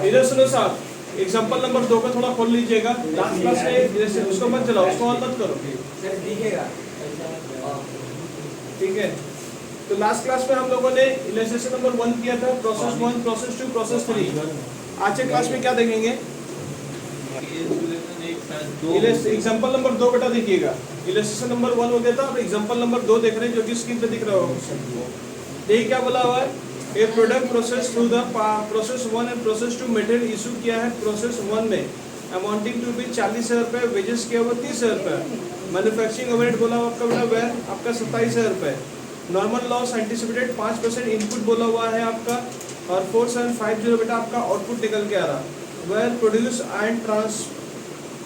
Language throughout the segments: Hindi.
इधर सुनो साहब, एग्जांपल नंबर 2 का थोड़ा खोल लीजिएगा। लास्ट क्लास में जैसे उसको मत चलाओ, उसको ऑन मत करो, ठीक है। तो लास्ट क्लास में हम लोगों ने इलस्ट्रेशन नंबर 1 किया था, प्रोसेस 1, प्रोसेस 2, प्रोसेस 3। आज के क्लास में क्या देखेंगे? एग्जांपल नंबर 2 बेटा देखिएगा। इलस्ट्रेशन नंबर 1 हो गया था, अब एग्जांपल नंबर 2 देख रहे हैं, जो कि स्क्रीन पे दिख रहा होगा। देखिए क्या बोला हुआ है, a product process through the process 1 and process 2 material issue किया है प्रोसेस 1 में अमाउंटिंग टू भी 40,000 रुपये, वेजेस किया हुआ 30,000 रुपये, मैन्युफैक्चरिंग ओवरहेड बोला हुआ आपका बेटा वह आपका 27,000 रुपये, नॉर्मल लॉस एंटिसिपेटेड 5% इनपुट बोला हुआ है आपका, और 4750 बेटा आपका आउटपुट निकल के आ रहा, वह produce and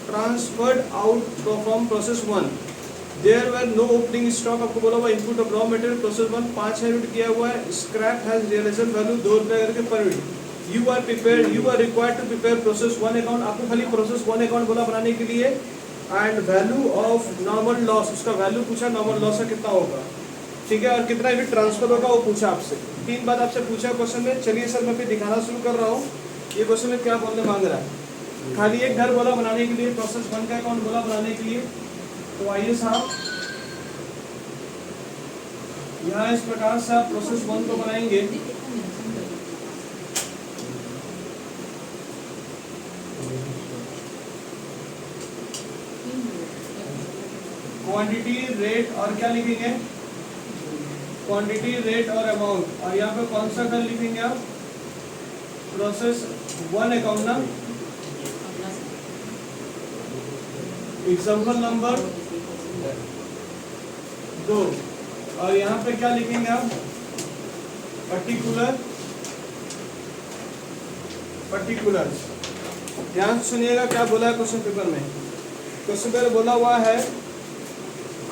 transferred out from process 1, there were no opening stock आपको बोला हुआ, input of raw material process 1 5,000 unit किया हुआ है, स्क्रैप हैज रियलाइजेशन वैल्यू 2 रुपये करके per unit. You are required to prepare process 1 account, आपको खाली प्रोसेस 1 अकाउंट बोला बनाने के लिए, and value of normal loss, उसका वैल्यू पूछा नॉर्मल लॉस का कितना होगा, ठीक है, और कितना यूनिट ट्रांसफर होगा वो पूछा आपसे। 3 बात आपसे पूछा क्वेश्चन में। चलिए सर मैं फिर दिखाना शुरू कर रहा हूँ ये क्वेश्चन में क्या बोलने मांग रहा है। खाली एक घर बोला बनाने के लिए, प्रोसेस 1 का अकाउंट बोला बनाने के लिए। तो आइए साहब यहाँ इस प्रकार से आप प्रोसेस 1 को बनाएंगे। क्वांटिटी, रेट और क्या लिखेंगे, क्वांटिटी, रेट और अमाउंट, और यहाँ पे कौन सा घर लिखेंगे आप, प्रोसेस 1 अकाउंट ना, एग्जाम्पल नंबर 2, और यहाँ पे क्या लिखेंगे आप, पर्टिकुलर। ध्यान सुनिएगा क्या बोला है क्वेश्चन पेपर में। क्वेश्चन पेपर बोला हुआ है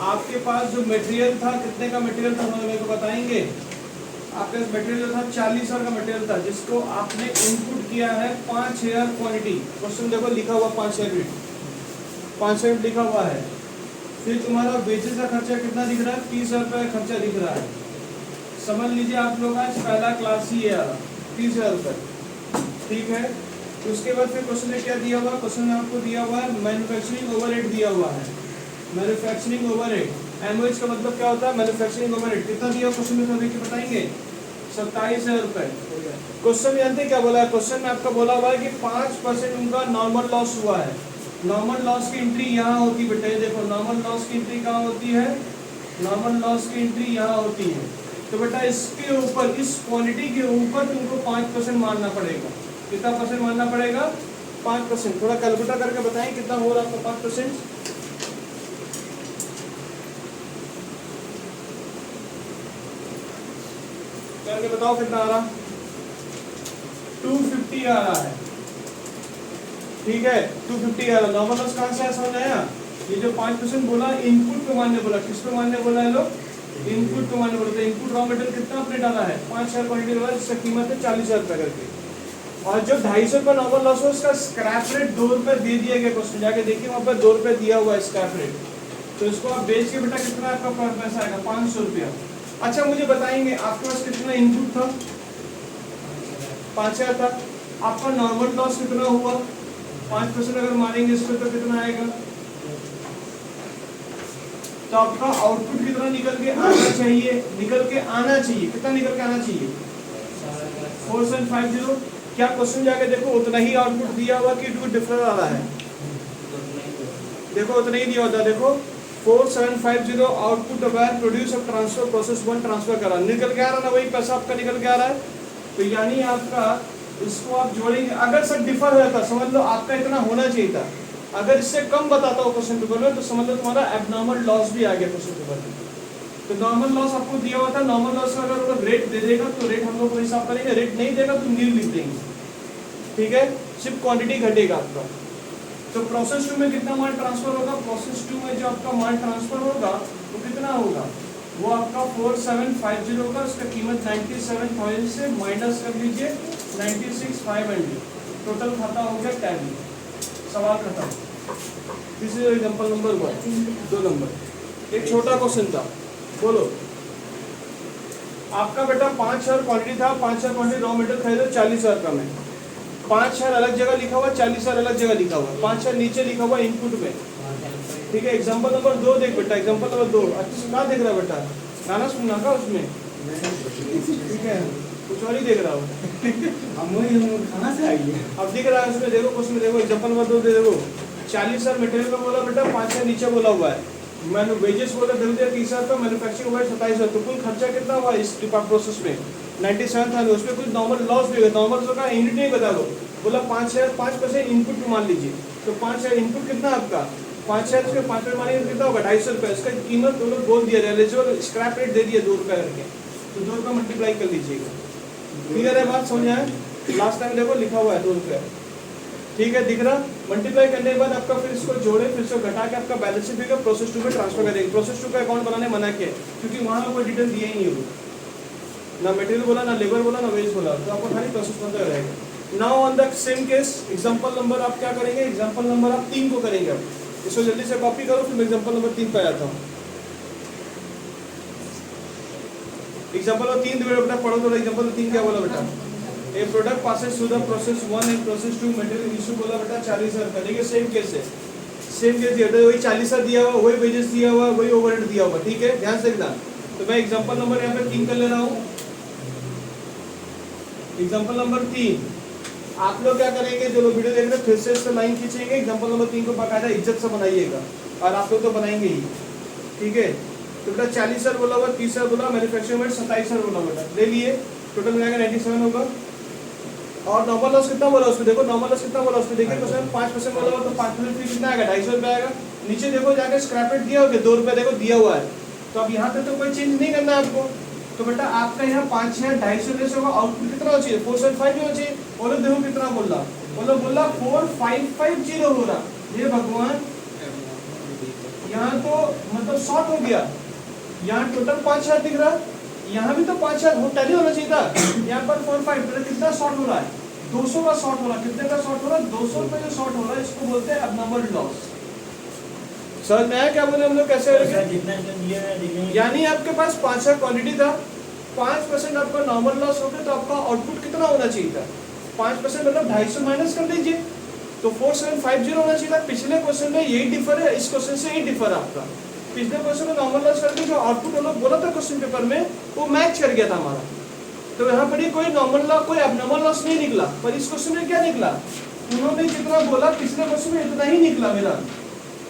आपके पास जो मटेरियल था, कितने का मटेरियल था मेरे को बताएंगे। आपके पास मटेरियल था 40,000 का मटेरियल था, जिसको आपने इनपुट किया है 5,000 क्वांटिटी। क्वेश्चन देखो लिखा हुआ 5,000 यूनिट, 5,000 यूनिट लिखा हुआ है। फिर तुम्हारा वेजेस का खर्चा कितना दिख रहा है, 30,000 रुपये का खर्चा दिख रहा है। समझ लीजिए आप लोग आज पहला क्लास ही है, 30,000 रुपये, ठीक है। तो उसके बाद फिर क्वेश्चन में क्या दिया हुआ, क्वेश्चन में आपको दिया हुआ है मैन्युफैक्चरिंग ओवरहेड दिया हुआ है। मैन्युफैक्चरिंग ओवरहेड, एमओएच का मतलब क्या होता है, मैन्युफैक्चरिंग ओवरहेड कितना दिया क्वेश्चन में, तो देखिए बताएंगे 27,000 रुपये। क्वेश्चन जानते क्या बोला है, क्वेश्चन में आपका बोला हुआ है कि 5% उनका नॉर्मल लॉस हुआ है। नॉर्मल लॉस की एंट्री यहाँ होती है बेटा, ये देखो नॉर्मल लॉस की एंट्री कहाँ होती है, नॉर्मल लॉस की एंट्री यहाँ होती है। तो बेटा इसके ऊपर, इस क्वांटिटी के ऊपर तुमको 5% मारना पड़ेगा। कितना परसेंट मारना पड़ेगा, 5%। थोड़ा कैलकुलेटर करके बताएं कितना हो रहा है आपका 5%, करके बताओ कितना आ रहा, 250 आ रहा है, ठीक है 250 आ रहा। नॉर्मल लॉस कहाँ से है समझ आया। ये जो 5% बोला इनपुट पे मानने बोला, किस पे मानने बोला है लोग, इनपुट पे मानने बोला। तो इनपुट रॉ मटेरियल कितना आपने डाला है, 5,000 क्वांटिटी डाला, जिसका कीमत है 40,000 रुपये करके। और जो 250 रुपये नॉर्मल लॉस हो, उसका स्क्रैप रेट 2 रुपये दे दिया गया। क्वेश्चन जाके देखिए वहाँ पर 2 रुपये दिया हुआ है स्क्रैप रेट। तो इसको आप बेच के बेटा कितना आपका पैसा आएगा, 500 रुपया। अच्छा मुझे बताएंगे आपके पास कितना इनपुट था, 5,000 था। आपका नॉर्मल लॉस कितना हुआ, 5% अगर मारेंगे इस पर तो कितना आएगा। तो आपका आउटपुट कितना निकल के आना चाहिए, कितना निकल के आना चाहिए, 4750। क्या क्वेश्चन जाके देखो उतना ही आउटपुट दिया हुआ कि कुछ डिफरेंस आ रहा है, देखो उतना ही दिया होता है। देखो 4750 output wire produce of transfer process 1 transfer करा, निकल के आ रहा ना, वही पैसा आपका निकल के आ रहा है। तो यानी आपका इसको आप जोड़ेंगे, अगर सर डिफर हो जाता समझ लो आपका इतना होना चाहिए था। अगर इससे कम बताता हो क्वेश्चन पेपर में तो समझ लो तुम्हारा एबनॉर्मल लॉस भी आ गया क्वेश्चन पेपर में। तो नॉर्मल लॉस आपको दिया हुआ था, नॉर्मल लॉस का अगर वो रेट दे देगा तो रेट हम लोग हिसाब करेंगे, रेट नहीं देगा तो नील लिख देंगे, ठीक है। सिर्फ क्वांटिटी घटेगा आपका। तो प्रोसेस 2 में कितना माल ट्रांसफर होगा, प्रोसेस 2 में जो आपका माल ट्रांसफर होगा वो कितना होगा, वो आपका 4750 होगा। उसका कीमत 97,000 से माइनस कर लीजिए 96,500, टोटल खाता हो गया टैली। सवाल खत्म। This is example number 1। 2 number, एक छोटा क्वेश्चन था, बोलो आपका बेटा 5,000 क्वांटिटी था, 5,000 क्वांटिटी रॉ मटेरियल खरीदो 40,000 का में, 5,000 अलग जगह लिखा हुआ, 40,000 अलग जगह लिखा हुआ, 5,000 नीचे लिखा हुआ इनपुट में। ठीक है, एग्जांपल नंबर 2 देख बेटा, एग्जांपल नंबर 2 अच्छा क्या देख रहा बेटा, गाना सुनना का उसमें, ठीक है कुछ और ही देख रहा हो हम खाना से आइए। अब दिख रहा है उसमें, देखो उसमें देखो एग्जांपल नंबर 2 दे देखो, 40,000 मटेरियल का बोला बेटा, 5,000 नीचे बोला हुआ है, मैंने वेजेस बोला दे दिया 30,000 का, मैन्युफैक्चरिंग ओवरहेड 27,000, तो कुल खर्चा कितना हुआ इस प्रोसेस में 97,000, उसमें कुछ नॉर्मल लॉस भी होगा, नॉर्मल का यूनिट नहीं बता दो, बोला 5,000 5% इनपुट मान लीजिए, तो 5,000 इनपुट कितना आपका 5,000 के 5% मानिए कितना होगा 250 रुपये, इसका कीमत दोनों बोल दिया रियलाइजेबल स्क्रैप रेट दे दिया 2 रुपये करके, तो 2 रुपये मल्टीप्लाई कर लीजिएगा। क्लियर है बात, समझ आए? लास्ट टाइम देखो लिखा हुआ है 2 रुपये, ठीक है दिख रहा। मल्टीप्लाई करने के बाद आपका फिर इसको जोड़े, फिर इसको घटा के आपका बैलेंस शीट फिगर प्रोसेस 2 में ट्रांसफर करेंगे। प्रोसेस 2 का अकाउंट बनाने मना किया क्योंकि वहाँ कोई डिटेल दिया ही नहीं होगा, ना मटेरियल बोला, ना लेबर बोला, ना वेज बोला, तो आपको खाली प्रोसेस बनता रहेगा। Now on the same case example number आप क्या करेंगे, एग्जांपल नंबर आप 3 को करेंगे। अब इसको जल्दी से कॉपी करो, फिर मैं एग्जांपल नंबर 3 पे आता हूँ। एग्जांपल नंबर 3 बेटा पढ़ो तो, एग्जांपल 3 क्या बोला बेटा, a product passes through the process 1 and process 2 material issue बोला बेटा 40,000 का। देखिए सेम केस है, सेम केस दिया वही 40,000 दिया हुआ, वही वेजेस दिया हुआ, वही ओवरहेड दिया हुआ, ठीक है ध्यान से देखना। तो मैं एग्जांपल नंबर यहाँ पे 3 कर ले रहा हूँ। एग्जांपल नंबर 3 आप लोग क्या करेंगे, जो लोग वीडियो देख रहे हैं फिर से इससे लाइन खींचेंगे, एग्जांपल नंबर 3 को बाकायदा इज्जत से बनाइएगा, और आप लोग तो बनाएंगे ही, ठीक है। तो बेटा 40,000 बोला हुआ, 30,000 बोला, मैन्युफैक्चरिंग में 27,000 बोला बेटा, ले लिए, टोटल मिलाएगा 97 होगा। और नॉर्मल लॉस कितना बोला उसमें, देखो नॉर्मल लॉस कितना बोला उसमें, देखिए 5% बोला हुआ, तो 5% फिर कितना आएगा 250 रुपये आएगा। नीचे देखो जाके स्क्रैप रेट दिया होगा 2 रुपये, देखो दिया हुआ है, तो अब यहाँ पे तो कोई चेंज नहीं करना है आपको। तो बेटा आपका यहाँ 5,000 250 होगा, आउटपुट कितना होना चाहिए 475 होना चाहिए। बोलो देखो कितना बोल रहा, बोला 4550 हो रहा, ये भगवान यहाँ तो मतलब शॉर्ट हो गया, यहाँ टोटल 5,000 दिख रहा, यहाँ भी तो 5,000 वो टैली होना चाहिए था, यहाँ पर 45 कितना शॉर्ट हो रहा है 200 का शॉर्ट हो रहा है। कितने का शॉर्ट हो रहा है 200 रुपये जो शॉर्ट हो रहा है, इसको बोलते हैं अबनॉर्मल लॉस। समझ में आया क्या बोले हम लोग कैसे, यानी आपके पास 5,000 क्वांटिटी था, 5% आपका नॉर्मल लॉस हो गया, तो आपका आउटपुट कितना होना चाहिए था 5% मतलब 250 माइनस कर लीजिए, तो 4750 होना चाहिए था। पिछले क्वेश्चन में यही डिफर है, इस क्वेश्चन से यही डिफर है आपका। पिछले क्वेश्चन में नॉर्मल लॉस करके जो आउटपुट हम लोग बोला था क्वेश्चन पेपर में, वो मैच कर गया था हमारा, तो यहाँ पर कोई नॉर्मल लॉस कोई एबनॉर्मल लॉस नहीं निकला। पर इस क्वेश्चन में क्या निकला, उन्होंने जितना बोला पिछले क्वेश्चन में इतना ही निकला मेरा,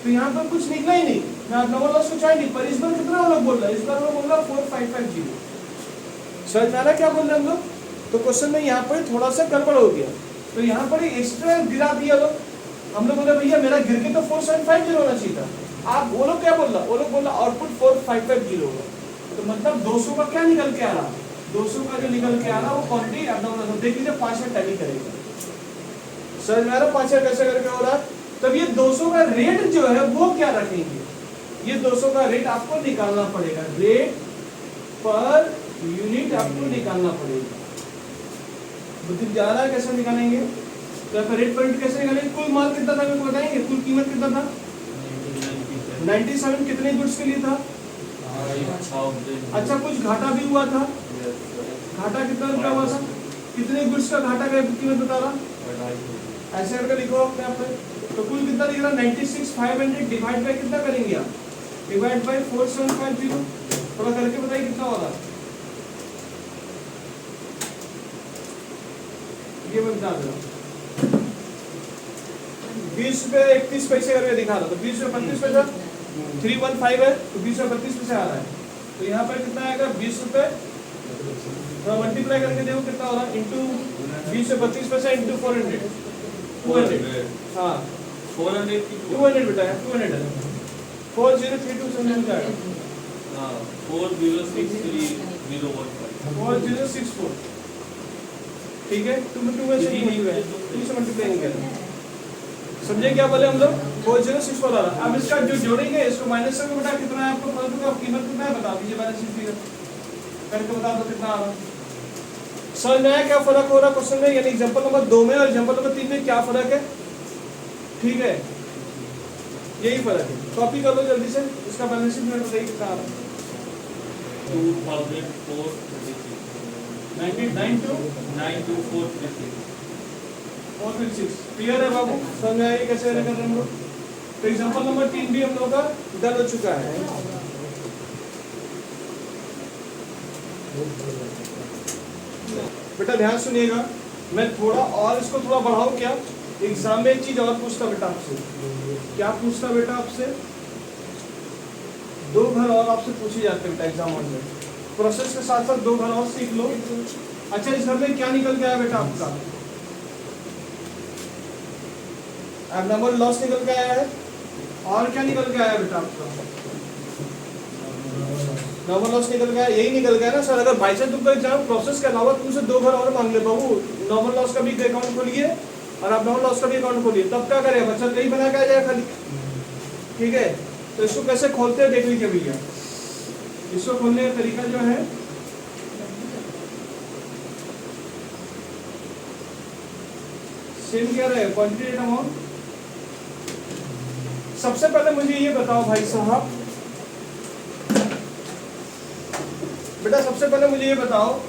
तो यहाँ पर कुछ निकला ही नहीं, मैं एबनॉर्मल लॉस को चाहिए नहीं। पर इस बार कितना लोग बोल रहा है, इस बार लोग बोल रहा 4550। समझ में आ रहा क्या बोल रहे हैं हम लोग। तो क्वेश्चन में यहाँ पर थोड़ा सा गड़बड़ हो गया, तो यहाँ पर एक्स्ट्रा गिरा दिया लोग, हम लोग बोले भैया मेरा गिर के तो 4750 होना चाहिए था, आप वो लोग क्या बोल रहा, वो लोग बोल रहा आउटपुट 4550 होगा, तो मतलब 200 का क्या निकल के आ रहा, 200 का जो निकल के आ रहा वो क्वांटिटी एबनॉर्मल। देख लीजिए 5,000 टैली करेगा, समझ में आ रहा 5,000 कैसे करके हो रहा है। तब ये 200 का रेट जो है वो क्या रखेंगे, ये 200 का रेट आपको निकालना पड़ेगा, रेट पर यूनिट आपको निकालना पड़ेगा। बुद्धि जा रहा है कैसे निकालेंगे, तो रेट पर यूनिट कैसे निकालेंगे। कुल माल कितना था मेरे को बताएंगे, कुल कीमत कितना था 97, कितने गुड्स के लिए था। अच्छा कुछ घाटा भी हुआ था, घाटा कितना रुपया हुआ था, कितने गुड्स का घाटा का कीमत बता रहा, ऐसे करके लिखो अपने आप में। तो कुल कितना दिख रहा 96,500 डिवाइड बाय कितना करेंगे आप, डिवाइड बाय 4750, थोड़ा करके बताइए कितना होगा, ये मैं बता दे रहा हूँ। 20 रुपये 31 पैसे करके दिखा रहा, तो 20 रुपये 35 पैसा 315 है, तो 20 रुपये 32 पैसे आ रहा है। तो यहाँ पर कितना आएगा 20 रुपये, थोड़ा मल्टीप्लाई करके देखो कितना हो रहा है, इंटू 20 से 32 पैसा इंटू 400 200, हाँ 400 200 बेटा है 200 है, 4032 समझ में जाएगा, 4064, ठीक है। 2 से मल्टीप्लाई नहीं करना, समझे क्या बोले हम लोग 4064 आ रहा। अब इसका जो जोड़ेंगे इसको माइनस से बेटा कितना है आपको पता होगा, कीमत कितना है बता दीजिए, बैलेंस शीट फिगर करके बता दो कितना आ रहा। समझ में आया क्या फर्क हो रहा क्वेश्चन में, यानी एग्जांपल नंबर 2 में और एग्जांपल नंबर 3 में क्या फर्क है, ठीक है यही फर्क है। कॉपी कर लो जल्दी से, इसका बैलेंस शीट में बताइए कितना आ रहा। 2434 456 क्लियर है बाबू, समझ में आएगी कैसे कर रहे हैं हम लोग। तो एग्जांपल नंबर 3 भी हम लोग का डन हो चुका है। बेटा ध्यान सुनिएगा, मैं थोड़ा और इसको थोड़ा बढ़ाऊं क्या, एग्जाम में एक चीज और पूछता बेटा आपसे, क्या पूछता बेटा आपसे, 2 घर और आपसे पूछे जाते हैं बेटा एग्जाम हॉल में, प्रोसेस के साथ साथ 2 घर और सीख लो। अच्छा इस घर में क्या निकल के आया बेटा आपका, एब्नॉर्मल लॉस निकल के आया है, और क्या निकल के आया बेटा आपका, नॉर्मल लॉस निकल गया, यही निकल गया ना सर। अगर बाई चांस तुमको एग्जाम प्रोसेस के अलावा तुमसे 2 घर और मांग ले बाबू, नॉर्मल लॉस का भी अकाउंट खोलिए और आप नॉर्मल लॉस का भी अकाउंट खोलिए, तब क्या करेगा बच्चा, कहीं बना के आ जाएगा खाली। ठीक है, तो इसको कैसे खोलते हैं देख लीजिए भैया। इसको खोलने का तरीका जो है, सेम क्या रहेगा, क्वांटिटी रेट अमाउंट। सबसे पहले मुझे ये बताओ भाई साहब, बेटा सबसे पहले मुझे ये बताओ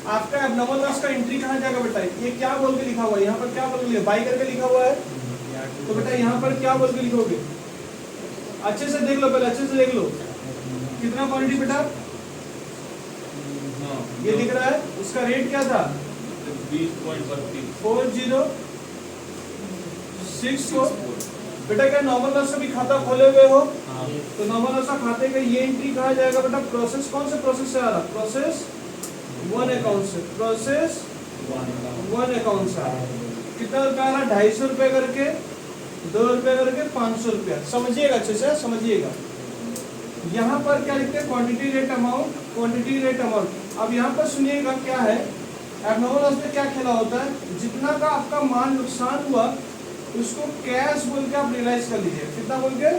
आपका एब्नॉर्मल लॉस का एंट्री कहाँ जाएगा बेटा, ये क्या बोल के लिखा हुआ है, यहाँ पर क्या बोल के बाई करके लिखा हुआ है, तो बेटा यहाँ पर क्या बोल के लिखोगे, अच्छे से देख लो, पहले अच्छे से देख लो, कितना क्वांटिटी बेटा ये दिख रहा है, उसका रेट क्या था 4064। बेटा क्या नॉर्मल लॉस का भी खाता खोले हुए हो, तो नॉर्मल लॉस का खाते का ये एंट्री कहाँ जाएगा बेटा, प्रोसेस कौन से प्रोसेस से आ रहा, प्रोसेस 1 अकाउंट से, प्रोसेस 1 अकाउंट से आ रहा। कितना रुपया आ रहा, 250 रुपये करके, 2 रुपये करके 500 रुपया। समझिएगा अच्छे से, समझिएगा। यहाँ पर क्या लिखते हैं, quantity rate amount, quantity rate amount. अब यहाँ पर सुनिएगा क्या है, एब्नॉर्मल लॉस में क्या खेला होता है, जितना का आपका माल नुकसान हुआ उसको कैश बोल के आप रियलाइज कर लीजिए, कितना बोल के,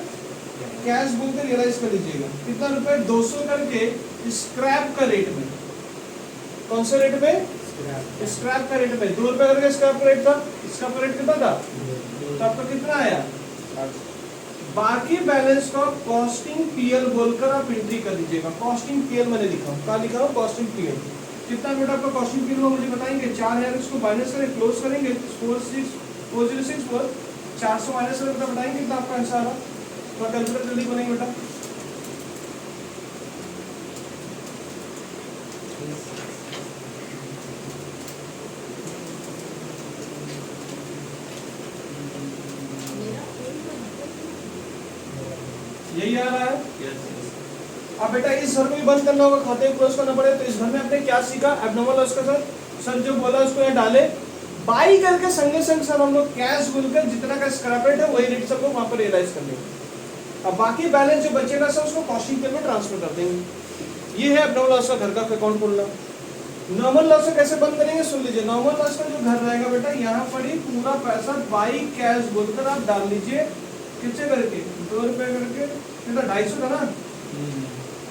कैश बोल के रियलाइज कर लीजिएगा। कितना रुपए, 200 करके स्क्रैप का रेट में, कौन से रेट में, स्क्रैप का रेट में 2 रुपए करके स्क्रैप का रेट था, स्क्रैप का रेट कितना था, तो आपका कितना आया, बाकी बैलेंस का कॉस्टिंग पीएल बोलकर आप एंट्री कर दीजिएगा। कॉस्टिंग पीएल मैंने लिखा हूँ, क्या लिखा हूँ, कॉस्टिंग पीएल। कितना बेटा आपका कॉस्टिंग पीएल मुझे बताएंगे, 4000 इसको माइनस करें, क्लोज करेंगे 4064, 400 माइनस करें बेटा, बताएंगे कितना आपका आंसर आ रहा, थोड़ा कैलकुलेटर जल्दी बनेंगे बेटा। यही आ रहा है। अब बेटा इस घर को भी बंद करना होगा, खाते को क्लोज करना पड़ेगा, तो इस घर में आपने क्या सीखा, एब्नॉर्मल लॉस का सर जो बोला उसको यहाँ डाले, बाई करके संगे संग सर हम लोग कैश बोलकर जितना का स्क्रैप रेट है वही रेट सब लोग वहां पर रियलाइज कर लेंगे। अब बाकी बैलेंस जो बचेगा सर उसको कॉस्टिंग पे में ट्रांसफर कर देंगे। ये है एब्नॉर्मल लॉस का घर का अकाउंट खोलना। नॉर्मल लॉस से कैसे बंद करेंगे सुन लीजिए। नॉर्मल लॉस का जो घर रहेगा बेटा, यहाँ पर ही पूरा पैसा बाई कैश बोलकर आप डाल लीजिए, कितने करके, 2 रुपए करके, कितना 250 था ना,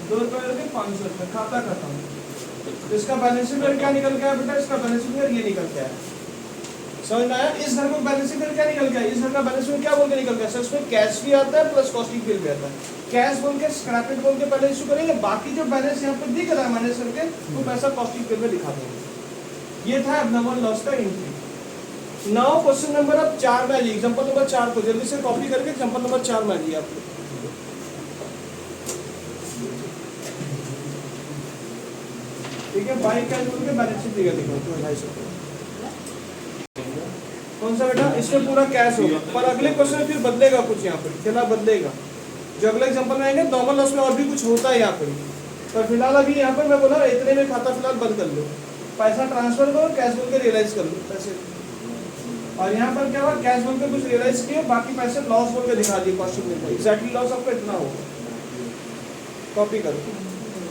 2 रुपए करके 500 रुपए, खाता खत्म। इसका बैलेंसिंग फिगर क्या निकल गया बेटा, इसका बैलेंसिंग फिगर ये निकल गया है, समझ में आया। इस घर को बैलेंसिंग फिगर क्या निकल गया, इस घर का बैलेंसिंग क्या बोल के निकल गया सर, उसमें कैश भी आता है प्लस कॉस्टिंग बिल भी आता है। कैश बोल के स्क्रैप रेट बोल के पहले इशू करेंगे, बाकी जो बैलेंस यहाँ पर दिख रहा है माइनस करके वो पैसा कॉस्टिंग बिल में दिखा देंगे। ये था एब्नॉर्मल लॉस का एंट्री। नाउ क्वेश्चन नंबर अब 4 में आइए, एग्जांपल नंबर 4 को जल्दी से कॉपी करके एग्जांपल नंबर 4 में आइए आप। ठीक है, बाई कैश बोल के बैलेंस शीट दिखा देखो 250 कौन सा बेटा, इसमें पूरा कैश होगा, पर अगले क्वेश्चन में फिर बदलेगा कुछ, यहाँ पर खेला बदलेगा। जो अगले एग्जांपल में आएंगे नॉर्मल लॉस में और भी कुछ होता है यहाँ पर, पर फिलहाल अभी यहाँ पर मैं बोला इतने में खाता फिलहाल बंद कर लो, पैसा ट्रांसफर करो, कैश बोल के रियलाइज कर लो पैसे। और यहाँ पर क्या हुआ, कैश बोल के कुछ रियलाइज किए, बाकी पैसे लॉस बोल के दिखा दिए कॉस्टिंग में, एग्जैक्टली लॉस आपका इतना होगा। कॉपी करो।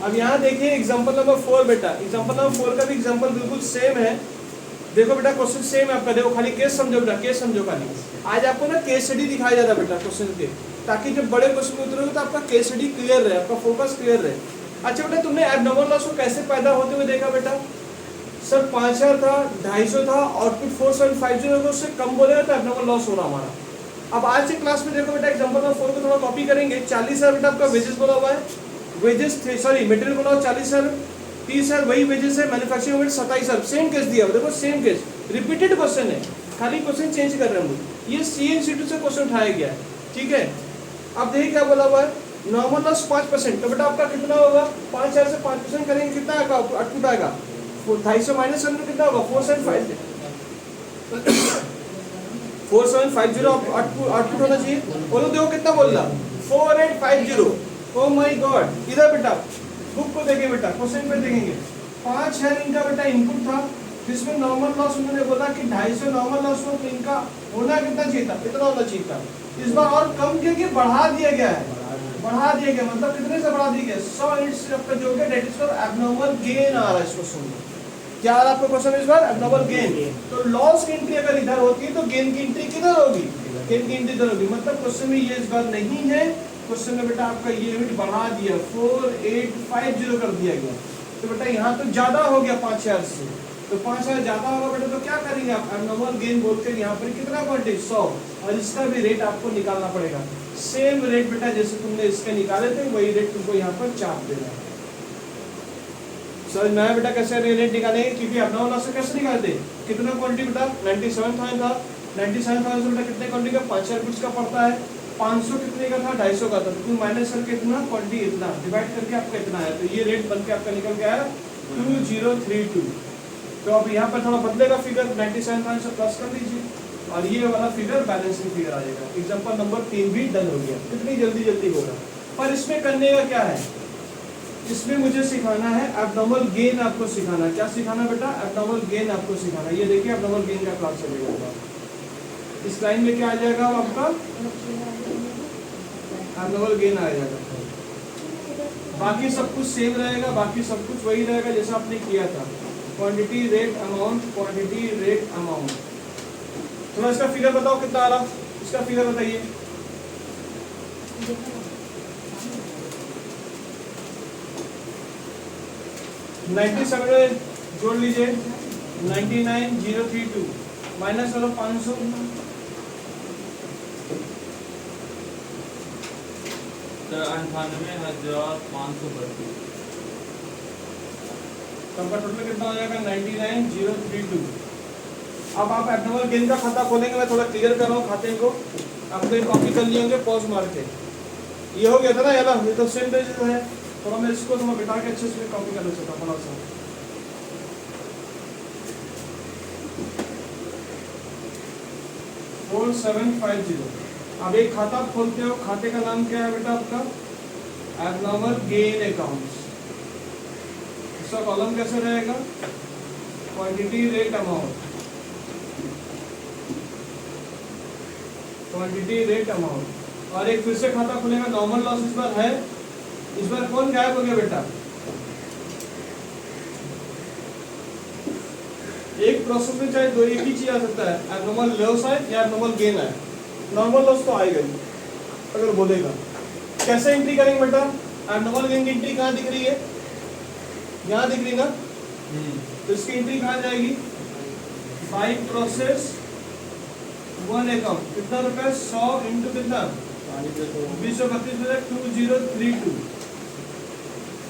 अब यहाँ देखिए एग्जांपल नंबर 4 बेटा, एग्जांपल नंबर 4 का भी एग्जांपल बिल्कुल सेम है। देखो बेटा क्वेश्चन सेम है आपका, देखो खाली केस समझो बेटा, केस समझो खाली। आज आपको ना केस स्टडी दिखाया जाता है बेटा क्वेश्चन के, ताकि जब बड़े क्वेश्चन में उतरोगे तो आपका केस स्टडी क्लियर रहे, आपका फोकस क्लियर रहे। अच्छा बेटा तुमने एब्नॉर्मल लॉस को कैसे पैदा होते हुए देखा बेटा, सर 5000 था, 250 था, आउटपुट 4750 होगा, उससे कम बोलेगा तो एब्नॉर्मल लॉस हो रहा हमारा। अब आज के क्लास में देखो बेटा एग्जांपल नंबर 4 को थोड़ा कॉपी करेंगे। 40,000 बेटा आपका वेजेस बोला हुआ है, वेजेस थे, सॉरी मटेरियल बोला हुआ 40,000, 30 अरब वही वेजेस है, मैन्युफैक्चरिंग ओवरहेड 27 अरब, सेम केस दिया, देखो सेम केस, रिपीटेड क्वेश्चन है, खाली क्वेश्चन चेंज कर रहे हैं हम लोग। ये CN/C2 से क्वेश्चन उठाया गया है, ठीक है। अब देखिए क्या बोला हुआ है, नॉर्मल लॉस 5%, तो बेटा आपका कितना होगा, 5000 से 5% करेंगे कितना आएगा, आउटपुट आएगा 250 माइनस 100 कितना होगा 4750 आउटपुट होना चाहिए। बोलो देखो कितना बोल रहा 4850। ओ माय गॉड, इधर बेटा बुक को देखें, बेटा क्वेश्चन पे देखेंगे 5000 इनका बेटा इनपुट था, जिसमें नॉर्मल लॉस उन्होंने बोला कि 250 नॉर्मल लॉस हो, तो इनका होना कितना चाहिए था, कितना होना चाहिए था। इस बार और कम किया कि बढ़ा दिया गया है, बढ़ा दिया गया, मतलब कितने से बढ़ा दिया गया 100 यूनिट से आपका जो है that is for abnormal gain आ रहा है इस क्वेश्चन में। क्या आ रहा है आपका क्वेश्चन इस बार, एब्नॉर्मल गेन। तो लॉस की एंट्री अगर इधर होती है तो गेन की एंट्री किधर होगी, गेन की एंट्री इधर होगी, मतलब क्वेश्चन में ये इस बार नहीं है, क्वेश्चन में बेटा आपका ये यूनिट बढ़ा दिया 4850 कर दिया गया। तो बेटा यहाँ तो ज्यादा हो गया 5000 से, तो 5000 ज्यादा होगा बेटा, तो क्या करेंगे आप, एब्नॉर्मल गेन बोलकर यहाँ पर कितना क्वांटिटी 100, और इसका भी रेट आपको निकालना पड़ेगा, सेम रेट बेटा जैसे तुमने इसके निकाले थे वही रेट तुमको यहाँ पर चाप देना है। समझ में आया बेटा कैसे रेट निकालेंगे, क्योंकि एब्नॉर्मल लॉस से कैसे निकालते, कितना क्वांटिटी बेटा 97,000 था, 97,000 बेटा कितने क्वांटिटी का 5000 कुछ का पड़ता है, 500 कितने का था 250 का था, तो माइनस करके इतना क्वांटिटी इतना डिवाइड करके आपका इतना है, तो ये रेट बन के आपका निकल के आया 2032। तो अब यहाँ पर थोड़ा बदलेगा फिगर, 97,000 से प्लस कर दीजिए और ये वाला फिगर बैलेंसिंग फिगर आ जाएगा। एग्जांपल नंबर 3 भी डन हो गया, कितनी जल्दी जल्दी होगा। पर इसमें करने का क्या है, इसमें मुझे सिखाना है एब्नॉर्मल गेन, आपको सिखाना है, क्या सिखाना बेटा, एब्नॉर्मल गेन आपको सिखाना है। ये देखिए एब्नॉर्मल गेन का क्लास चलेगा, इस लाइन में क्या आ जाएगा आपका एब्नॉर्मल गेन आ जाएगा, बाकी सब कुछ सेम रहेगा, बाकी सब कुछ वही रहेगा जैसा आपने किया था, quantity rate amount, quantity rate amount. थोड़ा इसका फिगर बताओ कितना आ रहा, इसका फिगर बताइए। $97 जोड़ लीजिए, 99,032 माइनस करो 500, तो 98,532। सबका टोटल कितना हो जाएगा 99,032। अब आप एब्नॉर्मल गेन का खाता खोलेंगे, मैं थोड़ा क्लियर कर रहा हूँ खाते को, आपने कॉपी कर लिए होंगे पॉज मार के, ये हो गया था ना यार, ये तो सेम पेज है, थोड़ा मैं इसको थोड़ा बिठा के अच्छे से कॉपी कर लेता हूँ थोड़ा सा। 4750। अब एक खाता खोलते हो, खाते का नाम क्या है बेटा आपका, एब्नॉर्मल गेन अकाउंट्स। इसका कॉलम कैसे रहेगा, quantity rate amount, quantity rate amount, और एक फिर से खाता खुलेगा नॉर्मल लॉस इस बार है, इस बार कौन गायब हो गया बेटा, एक प्रोसेस में चाहे दो एक ही चीज आ सकता है, एब्नॉर्मल लॉस है या एब्नॉर्मल गेन है, नॉर्मल लॉस तो आएगा ही अगर बोलेगा। कैसे एंट्री करेंगे बेटा, एब्नॉर्मल गेन की एंट्री कहाँ दिख रही है, यहाँ दिख रही ना, तो इसकी एंट्री कहाँ जाएगी, बाई प्रोसेस वन अकाउंट, कितना रुपया 100 इंटू कितना 2032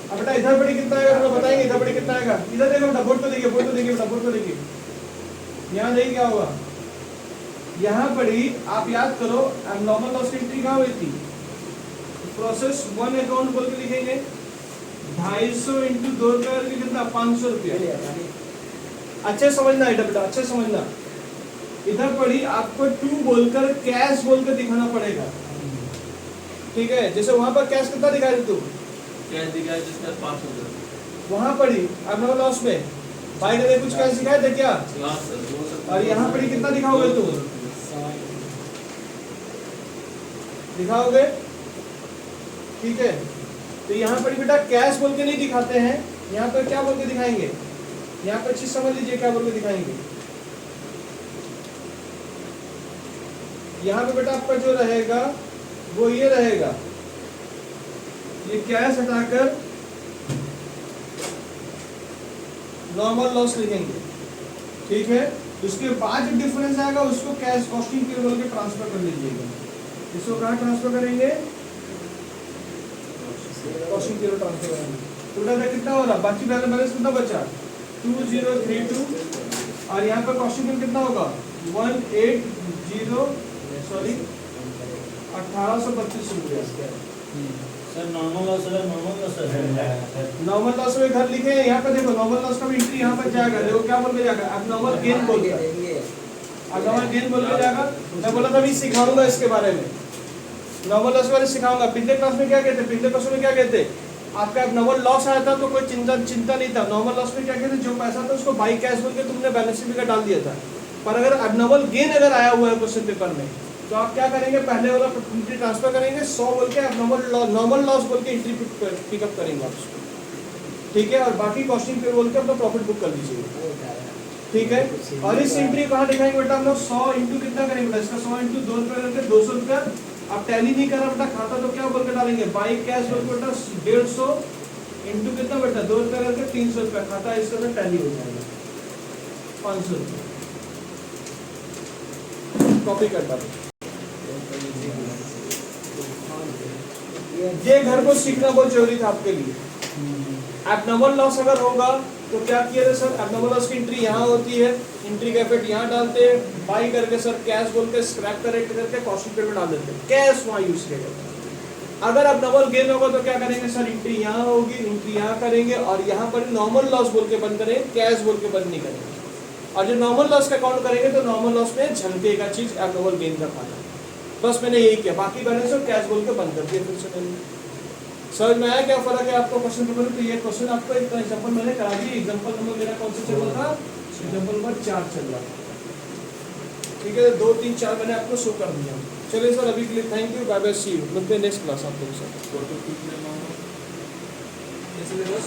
अब बेटा इधर बड़ी कितना आएगा थोड़ा बताएंगे, इधर बड़ी कितना आएगा, इधर देखो बेटा बोर्ड पे देखिए, बोर्ड पे देखिए बेटा, बोर्ड पे देखिए, यहाँ देखिए क्या होगा, यहाँ बड़ी आप याद करो एब्नॉर्मल लॉस की एंट्री कहाँ हुई थी, प्रोसेस वन अकाउंट बोल के लिखेंगे, 250 इंटू 2 करके कितना 500 रुपया। अच्छे समझना है बेटा, अच्छे समझना, इधर पड़ी आपको 2 बोलकर कैश बोलकर दिखाना पड़ेगा, ठीक है, जैसे वहां पर कैश कितना दिखाई दे, तू कैश दिखाया जिसका 500, वहां पड़ी एब्नॉर्मल लॉस में भाई ने कुछ कैश दिखाया थे क्या, और यहाँ पड़ी कितना दिखाओगे तू, दिखाओगे, ठीक है। तो यहाँ पर बेटा कैश बोल के नहीं दिखाते हैं, यहाँ पर क्या बोल के दिखाएंगे, यहाँ पर चीज समझ लीजिए क्या बोल के दिखाएंगे, यहाँ पे बेटा आपका जो रहेगा वो ये रहेगा, ये कैश हटाकर नॉर्मल लॉस लिखेंगे, ठीक है। उसके बाद जो डिफरेंस आएगा उसको कैश कॉस्टिंग के बोल के ट्रांसफर कर लीजिएगा, इसको कहाँ ट्रांसफर करेंगे, कॉस्टिंग के ट्रांसफर करेंगे। तो टोटल कितना हो रहा, बाकी बैलेंस कितना बचा 2032 और यहाँ पर कॉस्ट बिल कितना होगा 1832 रुपया। सर नॉर्मल लॉस है, नॉर्मल लॉस है। नॉर्मल लॉस में घर लिखे हैं यहाँ पर, देखो नॉर्मल लॉस का भी एंट्री यहाँ पर जाएगा, देखो क्या बोल के जाएगा, अब नॉर्मल गेन बोल के, अब नॉर्मल गेन बोल के जाएगा। मैं बोला था अभी सिखाऊंगा इसके बारे में, नॉर्मल लॉस के बारे में सिखाऊंगा। पिछले क्लास में क्या कहते, पिछले क्लास में क्या कहते, आपका नॉर्मल लॉस आया था तो कोई चिंता नहीं था। नॉर्मल लॉस में क्या कहते, जो पैसा था उसको बाई कैश बोल के तुमने बैलेंस शीट में डाल दिया था। पर अगर एबनॉर्मल गेन अगर आया हुआ है क्वेश्चन पेपर में, तो आप क्या करेंगे, पहले वाला एंट्री ट्रांसफर करेंगे 100 बोल के, नॉर्मल लॉस बोल के एंट्री पिकअप करेंगे आप उसको, ठीक है। और बाकी कॉस्टिंग पे बोल के अपना प्रॉफिट बुक कर दीजिए, ठीक है। और इस एंट्री कहाँ दिखाएंगे बेटा, हम लोग 100 इंटू कितना करेंगे बेटा, इसका 100 इंटू 2 रुपये करके 200 रुपया। आप टैली नहीं कर रहा बेटा खाता, तो क्या बोल के डालेंगे, बाई कैश बोल के बेटा 150 इंटू कितना बेटा 2 रुपये करके 300 रुपया, खाता इसका टैली हो जाएगा 500 रुपये। कॉपी कर डालो। ये घर को सीखना बहुत जरूरी था आपके लिए। एबनॉर्मल लॉस अगर होगा तो क्या किया था सर, एबनॉर्मल लॉस की एंट्री यहाँ होती है, एंट्री का इफेक्ट यहाँ डालते हैं, बाई करके सर कैश बोल के स्क्रैप करेक्ट करके कॉस्टिंग पेमेंट डाल देते हैं, कैश वहाँ यूज किया जाता है। अगर एबनॉर्मल गेन होगा तो क्या करेंगे सर, एंट्री यहाँ होगी, एंट्री यहाँ करेंगे और यहाँ पर नॉर्मल लॉस बोल के बंद करेंगे, कैश बोल के बंद नहीं करेंगे। और जो नॉर्मल लॉस का अकाउंट करेंगे तो नॉर्मल लॉस में झलकेगा चीज एबनॉर्मल गेन का खाना। बस मैंने यही किया, बाकी बैलेंस और कैश बोल के बंद कर दिया। फिर से मैंने समझ में आया क्या फर्क है आपको क्वेश्चन पेपर में। तो ये क्वेश्चन आपको एक एग्जांपल मैंने करा दिया। एग्जांपल नंबर मेरा कौन सा चल रहा था, एग्जांपल नंबर 4 चल रहा था, ठीक है। 2 3 4 मैंने आपको शो कर दिया। चलिए सर अभी के लिए thank you, bye bye, see you, मिलते हैं नेक्स्ट क्लास आप लोगों से। फोटो खींचने में कैसे बस